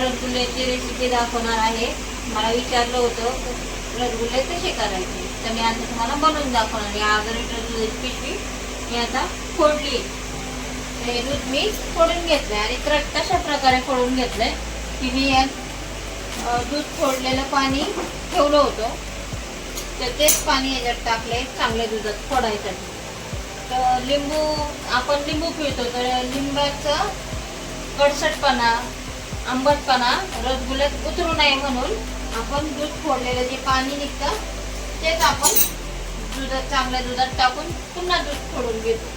रसगुल्ल्याची recipe दाखवणार आहे. मला विचारलं होतं रसगुल्ले कसे करायचे, तर मी आता तुम्हाला बनवून दाखवणार आहे. अर्धा लिटर दुधाची पिशवी मी आता फोडली. हे दूध मी फोडून घेतलंय आणि कशा प्रकारे फोडून घेतलंय की मी यात दूध फोडलेलं पाणी ठेवलं होतं, तर तेच पाणी याच्यात टाकले चांगल्या दुधात फोडायसाठी. तर लिंबू, आपण लिंबू पिळतो, तर लिंबाचा कडसटपणा, आंबटपणा रसगुल्ल्यात उतरू नये म्हणून आपण दूध फोडलेलं जे पाणी निघतं तेच आपण चांगल्या दुधात टाकून पुन्हा दूध फोडून घेतो.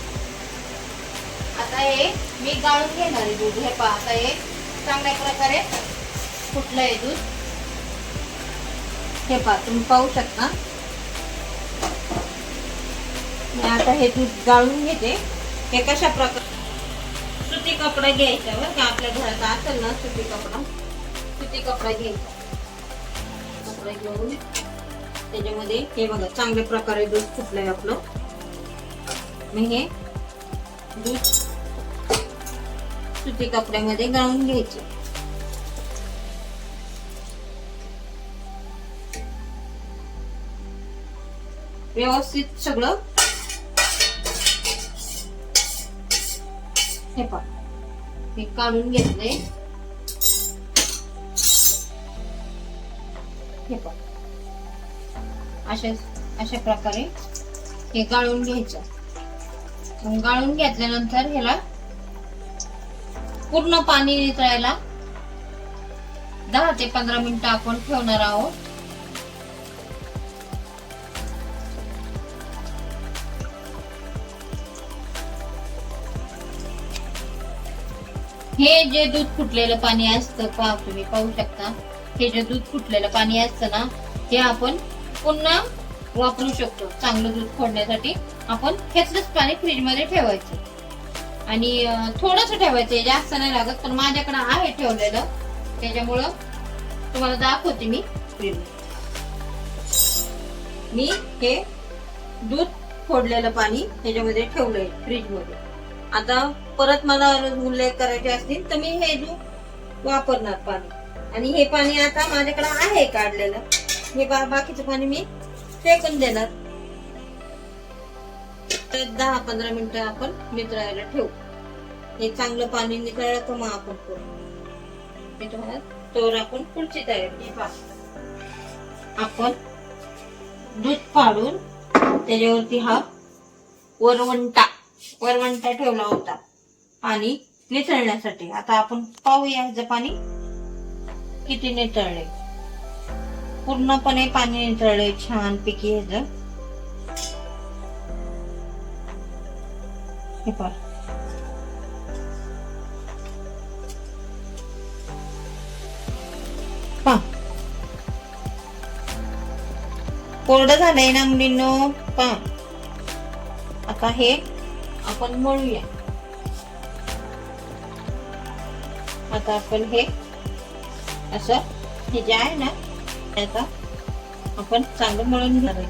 आता हे मी गाळून घेणार आहे दूध. हे पहा, आता हे चांगल्या प्रकारे फुटलंय दूध. हे पहा, तुम्ही पाहू शकता. मी आता हे दूध गाळून घेते. हे कशा प्रकारे सुती कपडा घ्यायचा बरं का, आपल्या घरात असेल ना सुती कपडा घ्यायचा. कपडा घेऊन त्याच्यामध्ये हे बघा चांगल्या प्रकारे दूध फुटलंय आपलं. मी हे दूध सुती कपड्यामध्ये गाळून घ्यायचे. व्यवस्थित सगळं हे पहा, हे काढून घेतले. हे पहा, अशा प्रकारे हे गाळून घ्यायचं. गाळून घेतल्यानंतर ह्याला पूर्ण पाणी नितळायला 10 ते 15 मिनिटं आपण ठेवणार आहोत. हे जे दूध फुटलेलं पाणी असतं, पहा तुम्ही पाहू शकता, हे जे दूध फुटलेलं पाणी असतं ना, हे आपण पुन्हा वापरू शकतो. चांगलं दूध फोडण्यासाठी आपण हेच पाणी फ्रीज मध्ये ठेवायचं आणि थोडंसं ठेवायचं, जास्त नाही लागत. पण माझ्याकडे आहे ठेवलेलं, त्याच्यामुळं तुम्हाला दाखवते मी. मी हे दूध फोडलेलं पाणी त्याच्यामध्ये ठेवलंय फ्रीज मध्ये. आता परत मला रसगुल्ले करायचे असतील तर मी हे दूध वापरणार पाणी. आणि हे पाणी आता माझ्याकडे आहे काढलेलं. हे बाकीचं पाणी मी फेकून देणार. 10-15 मिनिटं आपण नितळायला ठेवू. हे चांगलं पाणी नितळलं तर मग आपण करू. मी तुम्हाला तोवर आपण पुढची तयारी. आपण दूध काढून त्याच्यावरती हा वरवंटा ठेवला होता पाणी नितळण्यासाठी. आता आपण पाहूया ह्याचं पाणी किती नितळले. पूर्णपणे पाणी नितळले छान पैकी ह्याचं. हे पहा, कोरडं झालंय ना मुलींनो. पहा, आता हे आपण मळूया. आता आपण हे असं हे जे आहे ना, आता आपण चांगलं मळून घेणार आहे.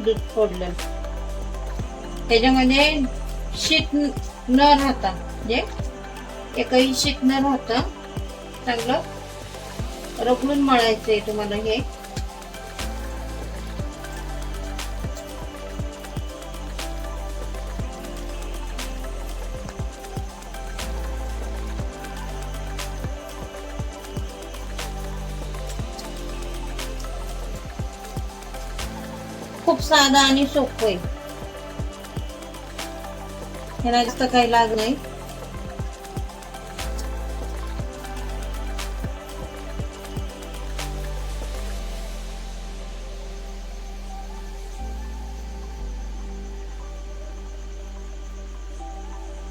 दूध फोडलं त्याच्यामध्ये शीत न राहता, म्हणजे एकही शीत न राहता चांगलं रगडून मळायचंय तुम्हाला. हे खूप साधा आणि सोपं आहे. ह्याला जास्त काही लागत नाही.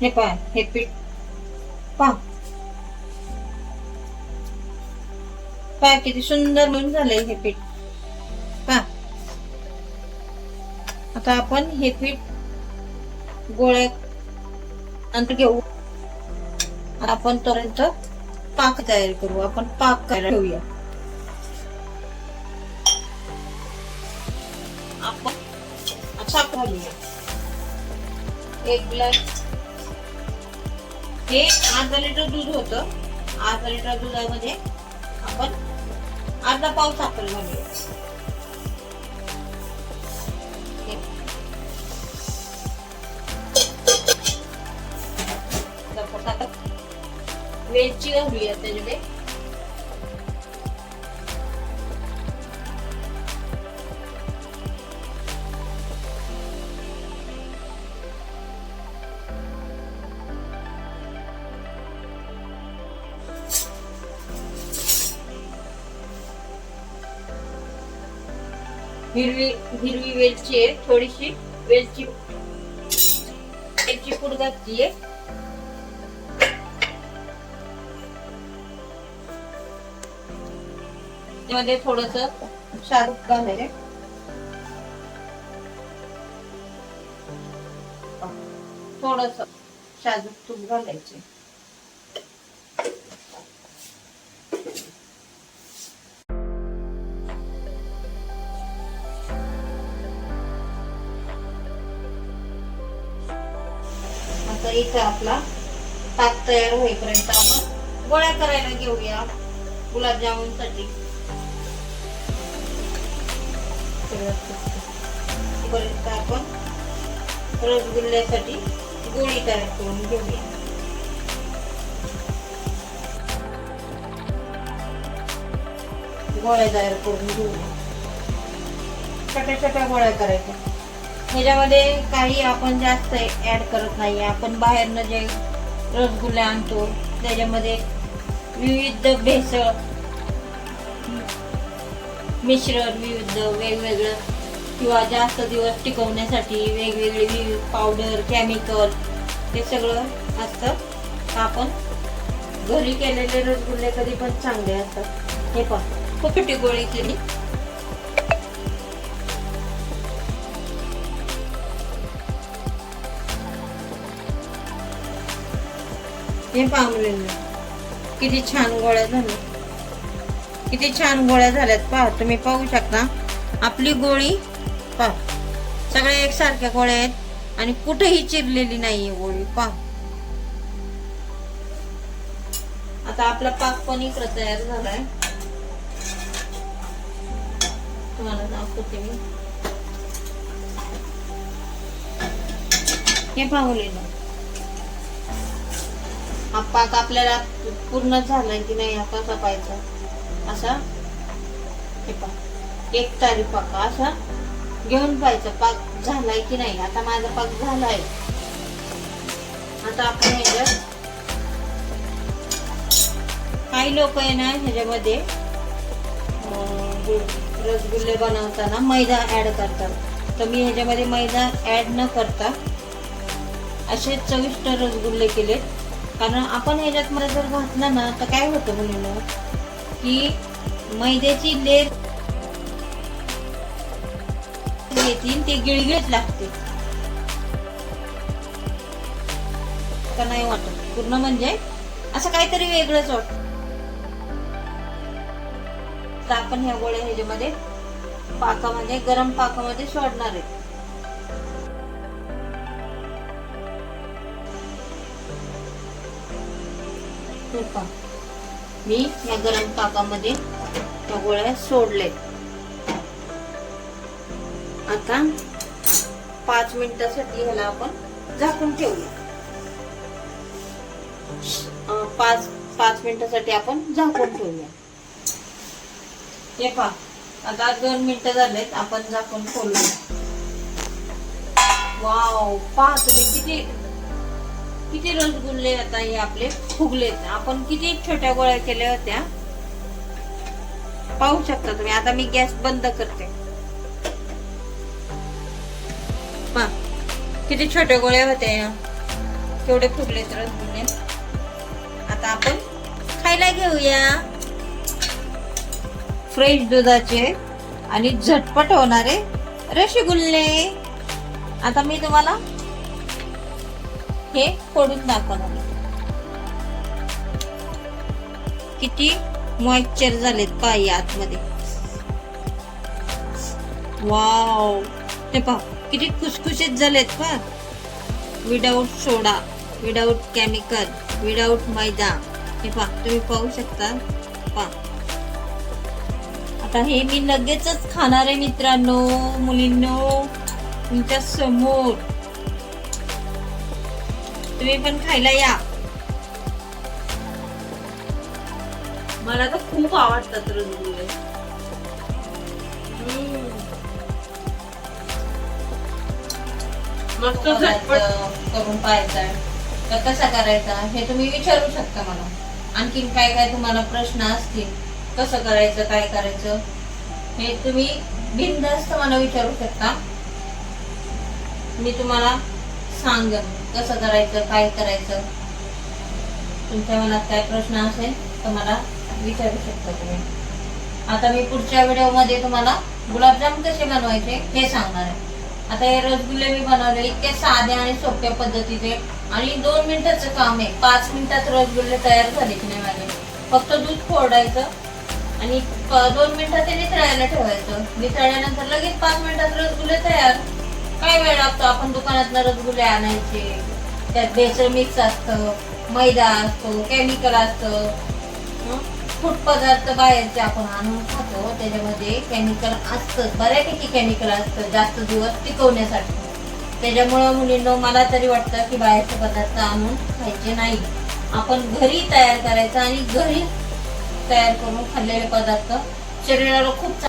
हे पहा, हे पीठ पहा किती सुंदर म्हणून झालंय हे पीठ. पहा, आता आपण हे पीठ गोळ्या नंतर घेऊ. आपण तोपर्यंत पाक तयार करू. आपण पाक करायला ठेवूया. आपण साखर घालूया. 1 ग्लास हे अर्धा लिटर दूध होतं. अर्धा लिटर दुधामध्ये आपण अर्धा पाव साखर घालूया. वेलची घालूया त्याच्यामध्ये. हिरवी वेलची आहे, थोडीशी वेलची पूड घातलीये. त्यामध्ये थोडस शाहरुख घालायचे. थोडस शाहरुख तूप घालायचे. आता इथं आपला ताक तयार होईपर्यंत आपण गोळ्या करायला घेऊया गुलाबजामुन साठी. पर्यंत आपण रसगुल्ल्यासाठी गोळी तयार करून घेऊया. गोळ्या तयार करून घेऊया. छोट्या छोट्या गोळ्या करायच्या. ह्याच्यामध्ये काही आपण जास्त ऍड करत नाही. आपण बाहेरनं जे रसगुल्ले आणतो त्याच्यामध्ये विविध भेसळ मिश्रण, विविध वेगवेगळं किंवा जास्त दिवस टिकवण्यासाठी वेगवेगळे पावडर, केमिकल हे सगळं असतं. आपण घरी केलेले रसगुल्ले कधी पण चांगले असतात. हे पण खूप छोटी गोळी केली. हे पाहून किती छान गोळ्या झाल्या. किती छान गोळ्या झाल्यात पहा. तुम्ही पाहू शकता आपली गोळी पहा. सगळ्या एकसारख्या गोळ्या आहेत आणि कुठेही चिरलेली नाहीये गोळी पहा. आता आपला पाक पण इकडे तयार झालाय. तुम्हाला दाखवते मी. हे पाहून हा पाक आपल्याला पूर्ण झालाय की नाही हा कसा पाहायचा. असा हे पाक एक तारी पाक असा घेऊन पाहायचा पाक झालाय की नाही. आता माझा पाक झालाय. आता आपण ह्याच्यात काही लोक आहे ना ह्याच्यामध्ये रसगुल्ले बनवताना मैदा ऍड करतात. तर मी ह्याच्यामध्ये मैदा ऍड न करता असे चविष्ट रसगुल्ले केले. कारण आपण ह्याच्यात मध्ये जर घातलं ना तर काय होतं मुलींना की मैद्याची लेर येतील ते गिळगिळीत लागते. का नाही वाटत पूर्ण म्हणजे असं काहीतरी वेगळंच वाटत. तर आपण ह्या गोळ्या ह्याच्यामध्ये पाकामध्ये गरम पाकामध्ये सोडणार आहे. मी या गरम पाकामध्ये त्या गोळ्या सोडले. आता 5 मिनिटासाठी ह्याला आपण झाकून ठेवूया. 5 मिनिटासाठी आपण झाकून ठेवूया. हे पहा आता 2 मिनिटं झालेत. आपण झाकून खोलूया. वाव पहा तुम्ही किती रसगुल्ले आता हे आपले फुगलेत. आपण किती छोट्या गोळ्या केल्या होत्या पाहू शकता तुम्ही. आता मी गॅस बंद करते. पहा किती छोट्या गोळ्या होत्या केवढे फुगलेत रसगुल्ले. आता आपण खायला घेऊया. फ्रेश दुधाचे आणि झटपट होणारे रसगुल्ले. आता मी तुम्हाला हे फोडून दाखवणार. किती मॉइश्चर झालेत पाय आतमध्ये. वाव ते पहा किती खुसखुशीत झालेत पहा. विदाउट सोडा विदाऊट केमिकल, विदाऊट मैदा. हे पहा, तुम्ही पाहू शकता. पहा, आता हे मी लगेचच खाणार आहे मित्रांनो, मुलींनो, तुमच्या समोर. तुम्ही पण खायला या. मला तर खूप आवडतात रसगुल्ले. मस्त झटपट करून पाहायचा तर कसा करायचा हे तुम्ही विचारू शकता मला. आणखीन काय काय तुम्हाला प्रश्न असतील, कसं करायचं, काय करायचं, हे तुम्ही बिनधास्त मला विचारू शकता. मी तुम्हाला सांगेन कसं करायचं, काय करायचं. तुमच्या मनात काय प्रश्न असेल तर मला विचारू शकता तुम्ही. आता मी पुढच्या व्हिडिओमध्ये तुम्हाला गुलाबजाम कसे बनवायचे हे सांगणार आहे. आता हे रसगुल्ले मी बनवले इतके साध्या आणि सोप्या पद्धतीचे, आणि 2 मिनिटाचं काम आहे. 5 मिनिटात रसगुल्ले तयार झाले की नाही माझे. फक्त दूध फोडायचं आणि 2 मिनिटात ते नितळायला ठेवायचं. नितळल्यानंतर लगेच 5 मिनिटात रसगुल्ले तयार. काय वेळ लागतो, आपण दुकानात रसगुल्ले आणायचे, त्यात भेसळ मिक्स असतं, मैदा असतो, केमिकल असतं. फूड पदार्थ बाहेरचे आपण आणून खातो, त्याच्यामध्ये केमिकल असतं, बऱ्यापैकी केमिकल असतं जास्त दिवस टिकवण्यासाठी. त्याच्यामुळं मुलींनो मला तरी वाटतं की बाहेरचे पदार्थ आणून खायचे नाही. आपण घरी तयार करायचं आणि घरी तयार करून खाल्लेले पदार्थ शरीराला खूप